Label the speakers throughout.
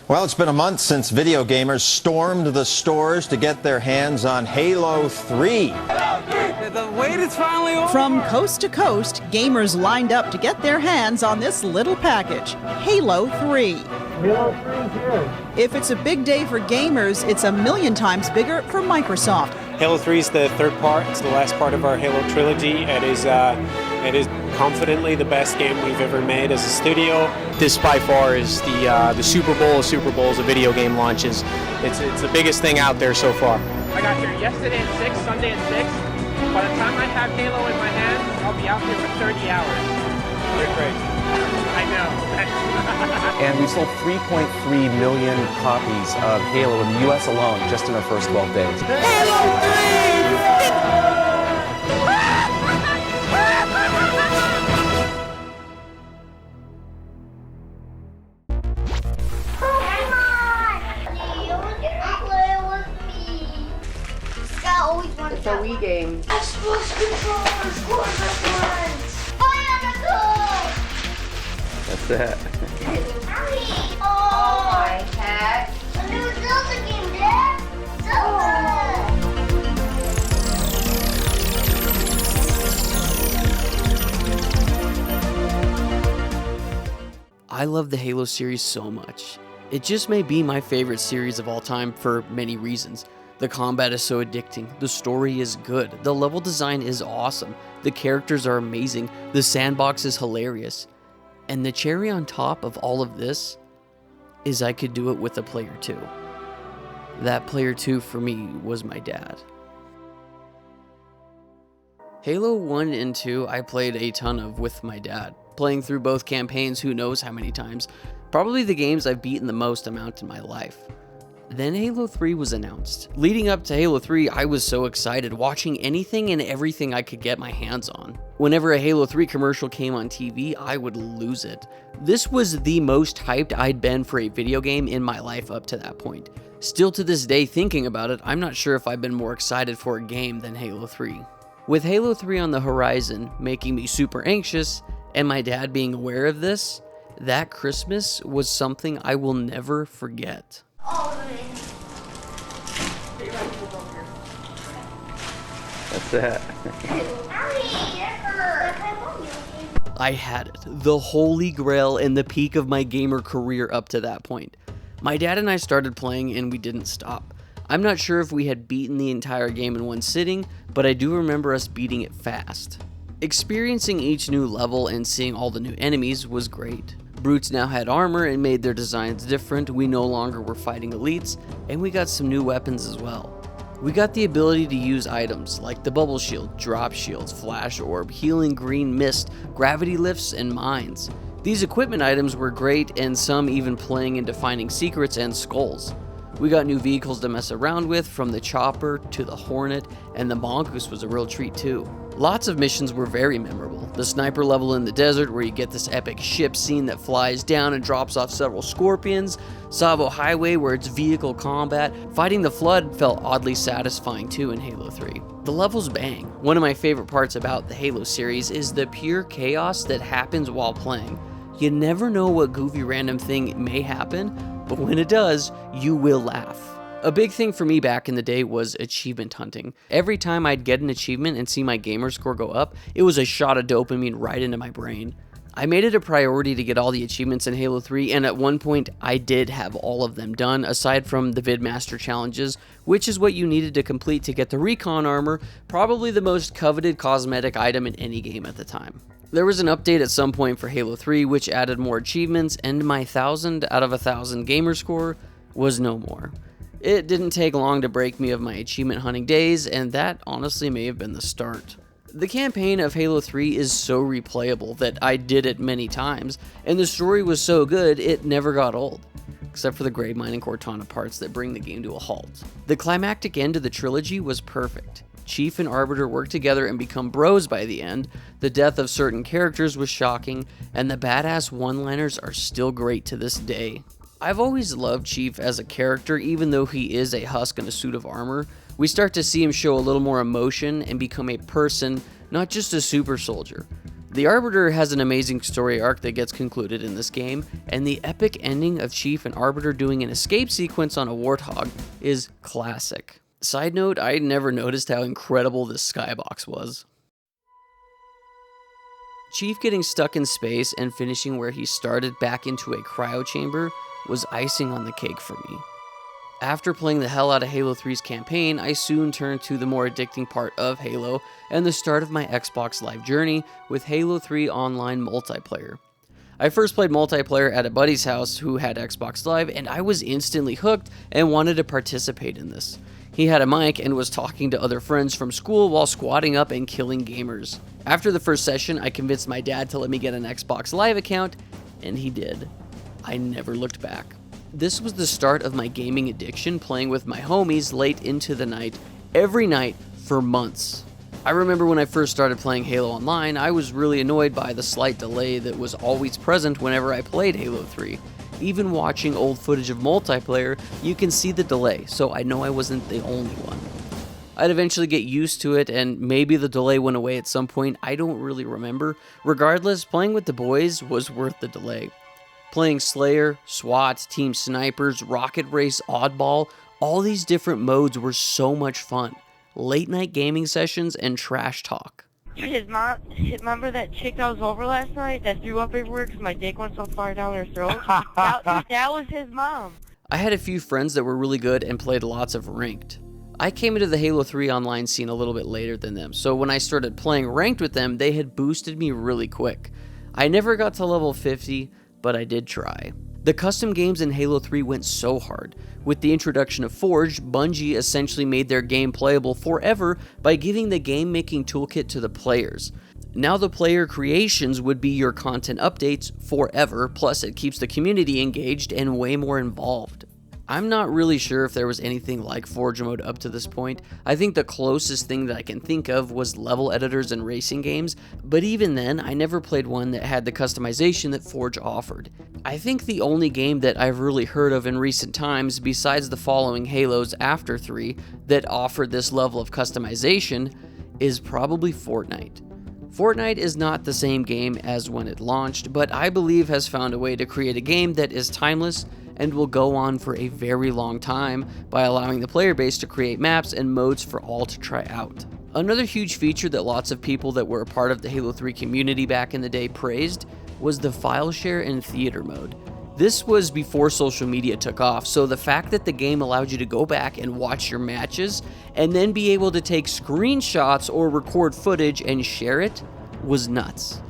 Speaker 1: Well, it's been a month since video gamers stormed the stores to get their hands on Halo 3.
Speaker 2: The wait is finally over.
Speaker 3: From coast to coast, gamers lined up to get their hands on this little package, Halo 3.
Speaker 4: Halo 3's here.
Speaker 3: If it's a big day for gamers, it's a million times bigger for Microsoft.
Speaker 5: Halo 3 is the third part. It's the last part of our Halo trilogy. It is confidently the best game we've ever made as a studio.
Speaker 6: This by far is the Super Bowl of Super Bowls of video game launches. It's the biggest thing out there so far.
Speaker 7: I got here yesterday at 6, Sunday at 6. By the time I have Halo in my hand, I'll be out here for 30 hours.
Speaker 5: You're crazy.
Speaker 7: I know.
Speaker 8: And we sold 3.3 million copies of Halo in the US alone just in our first 12 days.
Speaker 9: It's a Wii game.
Speaker 10: Xbox controllers, quarter
Speaker 8: That's it.
Speaker 10: Oh my cat. A new Zelda game, Dad. Zelda.
Speaker 11: I love the Halo series so much. It just may be my favorite series of all time for many reasons. The combat is so addicting, the story is good, the level design is awesome, the characters are amazing, the sandbox is hilarious. And the cherry on top of all of this is I could do it with a player 2. That player 2 for me was my dad. Halo 1 and 2 I played a ton of with my dad, playing through both campaigns who knows how many times, probably the games I've beaten the most amount in my life. Then Halo 3 was announced. Leading up to Halo 3, I was so excited, watching anything and everything I could get my hands on. Whenever a Halo 3 commercial came on TV, I would lose it. This was the most hyped I'd been for a video game in my life up to that point. Still to this day, thinking about it, I'm not sure if I've been more excited for a game than Halo 3. With Halo 3 on the horizon, making me super anxious, and my dad being aware of this, that Christmas was something I will never forget.
Speaker 8: That's it.
Speaker 11: I had it, the holy grail and the peak of my gamer career up to that point. My dad and I started playing and we didn't stop. I'm not sure if we had beaten the entire game in one sitting, but I do remember us beating it fast. Experiencing each new level and seeing all the new enemies was great. Brutes now had armor and made their designs different, we no longer were fighting elites, and we got some new weapons as well. We got the ability to use items like the bubble shield, drop shields, flash orb, healing green mist, gravity lifts, and mines. These equipment items were great, and some even playing into finding secrets and skulls. We got new vehicles to mess around with, from the chopper to the Hornet, and the Mongoose was a real treat too. Lots of missions were very memorable. The sniper level in the desert where you get this epic ship scene that flies down and drops off several scorpions, Savo Highway where it's vehicle combat, fighting the Flood felt oddly satisfying too in Halo 3. The levels bang. One of my favorite parts about the Halo series is the pure chaos that happens while playing. You never know what goofy random thing may happen, but when it does, you will laugh. A big thing for me back in the day was achievement hunting. Every time I'd get an achievement and see my gamer score go up, it was a shot of dopamine right into my brain. I made it a priority to get all the achievements in Halo 3, and at one point I did have all of them done, aside from the Vidmaster challenges, which is what you needed to complete to get the Recon armor, probably the most coveted cosmetic item in any game at the time. There was an update at some point for Halo 3 which added more achievements, and my 1000 out of 1000 gamer score was no more. It didn't take long to break me of my achievement hunting days, and that honestly may have been the start. The campaign of Halo 3 is so replayable that I did it many times, and the story was so good it never got old, except for the grave mining Cortana parts that bring the game to a halt. The climactic end of the trilogy was perfect. Chief and Arbiter work together and become bros by the end, the death of certain characters was shocking, and the badass one-liners are still great to this day. I've always loved Chief as a character, even though he is a husk in a suit of armor. We start to see him show a little more emotion and become a person, not just a super soldier. The Arbiter has an amazing story arc that gets concluded in this game, and the epic ending of Chief and Arbiter doing an escape sequence on a warthog is classic. Side note, I never noticed how incredible this skybox was. Chief getting stuck in space and finishing where he started back into a cryo chamber was icing on the cake for me. After playing the hell out of Halo 3's campaign, I soon turned to the more addicting part of Halo and the start of my Xbox Live journey with Halo 3 Online multiplayer. I first played multiplayer at a buddy's house who had Xbox Live, and I was instantly hooked and wanted to participate in this. He had a mic and was talking to other friends from school while squatting up and killing gamers. After the first session, I convinced my dad to let me get an Xbox Live account, and he did. I never looked back. This was the start of my gaming addiction, playing with my homies late into the night, every night for months. I remember when I first started playing Halo Online, I was really annoyed by the slight delay that was always present whenever I played Halo 3. Even watching old footage of multiplayer, you can see the delay, so I know I wasn't the only one. I'd eventually get used to it, and maybe the delay went away at some point, I don't really remember. Regardless, playing with the boys was worth the delay. Playing Slayer, SWAT, Team Snipers, Rocket Race, Oddball, all these different modes were so much fun. Late night gaming sessions and trash talk.
Speaker 9: His mom, remember that chick that was over last night that threw up everywhere because my dick went so far down her throat? that was his mom.
Speaker 11: I had a few friends that were really good and played lots of ranked. I came into the Halo 3 online scene a little bit later than them, so when I started playing ranked with them, they had boosted me really quick. I never got to level 50, but I did try. The custom games in Halo 3 went so hard. With the introduction of Forged, Bungie essentially made their game playable forever by giving the game-making toolkit to the players. Now the player creations would be your content updates forever, plus it keeps the community engaged and way more involved. I'm not really sure if there was anything like Forge mode up to this point. I think the closest thing that I can think of was level editors and racing games, but even then, I never played one that had the customization that Forge offered. I think the only game that I've really heard of in recent times, besides the following Halos after 3, that offered this level of customization is probably Fortnite. Fortnite is not the same game as when it launched, but I believe has found a way to create a game that is timeless and will go on for a very long time by allowing the player base to create maps and modes for all to try out. Another huge feature that lots of people that were a part of the Halo 3 community back in the day praised was the file share in theater mode. This was before social media took off, so the fact that the game allowed you to go back and watch your matches and then be able to take screenshots or record footage and share it was nuts.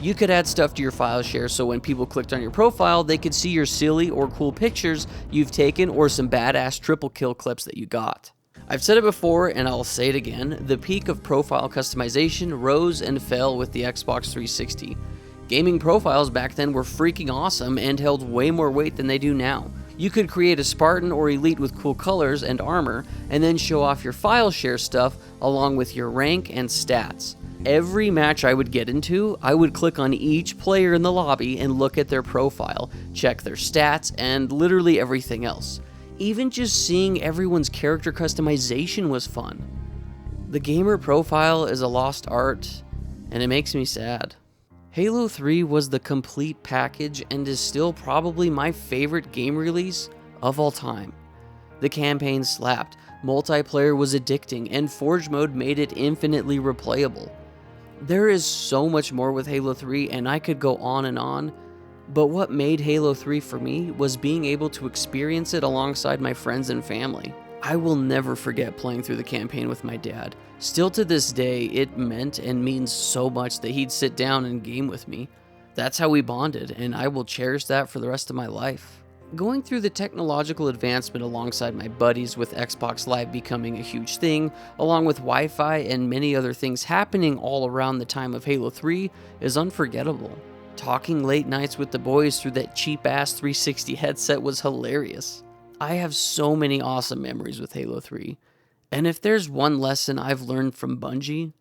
Speaker 11: You could add stuff to your file share so when people clicked on your profile, they could see your silly or cool pictures you've taken or some badass triple kill clips that you got. I've said it before and I'll say it again, the peak of profile customization rose and fell with the Xbox 360. Gaming profiles back then were freaking awesome and held way more weight than they do now. You could create a Spartan or Elite with cool colors and armor and then show off your file share stuff along with your rank and stats. Every match I would get into, I would click on each player in the lobby and look at their profile, check their stats, and literally everything else. Even just seeing everyone's character customization was fun. The gamer profile is a lost art, and it makes me sad. Halo 3 was the complete package and is still probably my favorite game release of all time. The campaign slapped, multiplayer was addicting, and Forge mode made it infinitely replayable. There is so much more with Halo 3 and I could go on, but what made Halo 3 for me was being able to experience it alongside my friends and family. I will never forget playing through the campaign with my dad. Still to this day, it meant and means so much that he'd sit down and game with me. That's how we bonded, and I will cherish that for the rest of my life. Going through the technological advancement alongside my buddies with Xbox Live becoming a huge thing, along with Wi-Fi and many other things happening all around the time of Halo 3 is unforgettable. Talking late nights with the boys through that cheap-ass 360 headset was hilarious. I have so many awesome memories with Halo 3, and if there's one lesson I've learned from Bungie,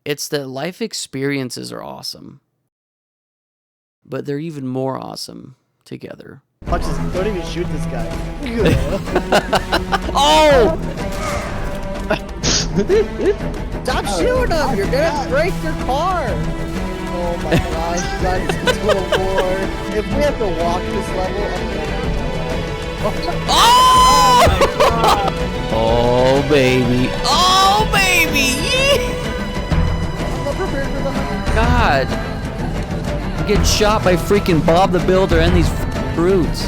Speaker 11: it's that life experiences are awesome, but they're even more awesome together.
Speaker 4: Punches him. Don't even shoot this guy.
Speaker 11: Oh!
Speaker 3: Stop shooting him! You're gonna break your car!
Speaker 4: Oh my gosh, that is a total war. If we have to walk this level,
Speaker 11: Oh baby. Oh baby.
Speaker 4: I'm not prepared for the height.
Speaker 11: God. I'm getting shot by freaking Bob the Builder and these brutes.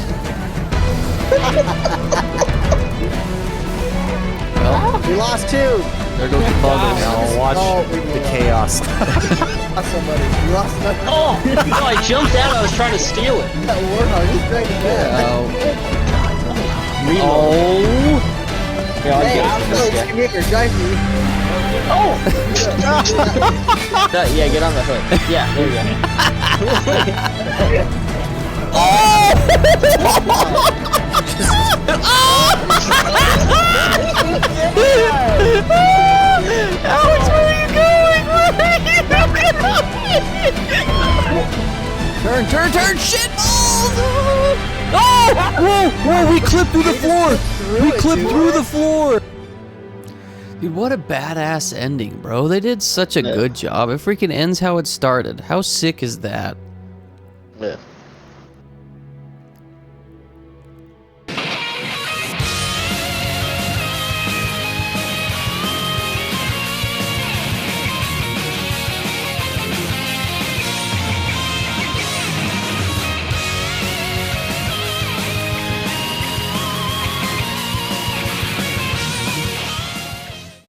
Speaker 11: Well,
Speaker 4: We lost 2.
Speaker 11: there goes the bugger.
Speaker 8: Now watch the chaos.
Speaker 4: Lost somebody. We lost another.
Speaker 12: Oh! No, I jumped out. I was trying to steal it.
Speaker 4: That Warhog is great again.
Speaker 11: Oh.
Speaker 12: Yeah, I'll
Speaker 4: Hey,
Speaker 12: get it from this
Speaker 4: come here, drive me.
Speaker 12: Yeah, get on the hood. Yeah, there you go.
Speaker 11: Alex, where are you going? Turn, shit balls! Oh! Whoa, we clipped through the floor! We clipped through the floor! Dude, what a badass ending, bro. They did such a good job. It freaking ends how it started. How sick is that?
Speaker 12: Yeah.